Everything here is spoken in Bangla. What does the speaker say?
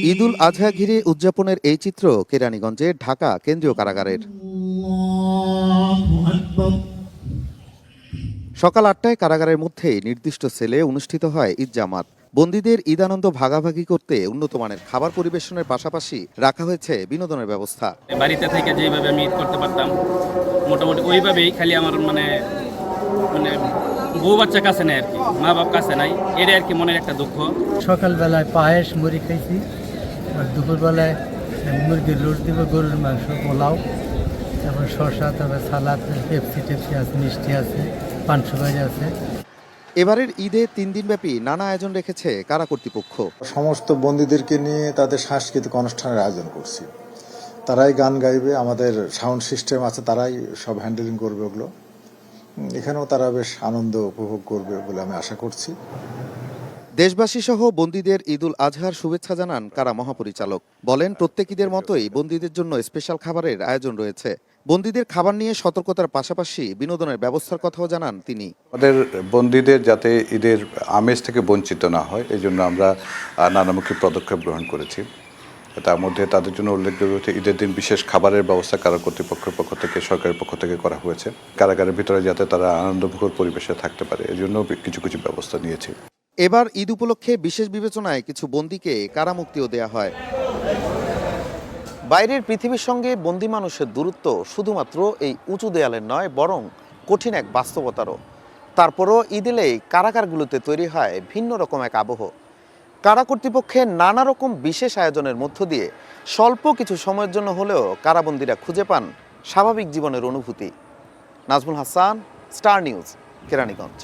ঈদুল আজহা ঘিরে উদযাপনের এই চিত্র কেরানীগঞ্জে ঢাকা কেন্দ্রীয় কারাগারের। সকাল ৮টায় কারাগারের মধ্যেই নির্দিষ্ট সেলে অনুষ্ঠিত হয় ঈদ জামাত। বন্দীদের ঈদ আনন্দ ভাগাভাগি করতে উন্নত মানের খাবার পরিবেশনের পাশাপাশি রাখা হয়েছে বিনোদনের ব্যবস্থা। বাড়িতে থেকে যেভাবে আমি ঈদ করতে পারতাম মোটামুটি ওইভাবেই, খালি আমার মানে মানে বউ বাচ্চা কাছে নেই আর কি, মা বাপ কাছে নাই, এটাই আর কি মনের একটা দুঃখ। সকালবেলায় পায়েস মুড়ি খাইছি, আর দুপুরবেলায় মুরগির রোট দিব, গরুর মাংস, পোলাও, তারপর শসা, তারপর সালাদ, পেপসি টেপসি আছে, মিষ্টি আছে, পান সুপারি আছে। এবারের ঈদে ৩ দিনব্যাপী নানা আয়োজন রেখেছে কারা কর্তৃপক্ষ। সমস্ত বন্দীদেরকে নিয়ে তাদের সাংস্কৃতিক অনুষ্ঠানের আয়োজন করছি। তারাই গান গাইবে, আমাদের সাউন্ড সিস্টেম আছে, তারাই সব হ্যান্ডেলিং করবে ওগুলো। এখানেও তারা বেশ আনন্দ উপভোগ করবে বলে আমি আশা করছি। দেশবাসী সহ বন্দীদের ঈদুল আজহার শুভেচ্ছা জানান কারা মহাপরিচালক। বলেন, প্রত্যেক ঈদের মতোই বন্দীদের জন্য স্পেশাল খাবারের আয়োজন রয়েছে। বন্দীদের খাবার নিয়ে সতর্কতার পাশাপাশি বিনোদনের ব্যবস্থার কথাও জানান তিনি। আমাদের বন্দীদের যাতে ঈদের আমেজ থেকে বঞ্চিত না হয়, এই জন্য আমরা নানামুখী পদক্ষেপ গ্রহণ করেছি। তার মধ্যে তাদের জন্য উল্লেখযোগ্য হচ্ছে ঈদের দিন বিশেষ খাবারের ব্যবস্থা কারা কর্তৃপক্ষের পক্ষ থেকে, সরকারের পক্ষ থেকে করা হয়েছে। কারাগারের ভিতরে যাতে তারা আনন্দমুখর পরিবেশে থাকতে পারে, এই জন্য কিছু কিছু ব্যবস্থা নিয়েছি। এবার ঈদ উপলক্ষে বিশেষ বিবেচনায় কিছু বন্দীকে কারামুক্তিও দেয়া হয়। বাইরের পৃথিবীর সঙ্গে বন্দী মানুষের দূরত্ব শুধুমাত্র এই উঁচু দেয়ালের নয়, বরং কঠিন এক বাস্তবতারও। তারপরও ঈদ এলেই কারাগারগুলোতে তৈরি হয় ভিন্ন রকম এক আবহ। কারা কর্তৃপক্ষের নানা রকম বিশেষ আয়োজনের মধ্য দিয়ে স্বল্প কিছু সময়ের জন্য হলেও কারাবন্দীরা খুঁজে পান স্বাভাবিক জীবনের অনুভূতি। Nazmul Hasan, star news, Keraniganj.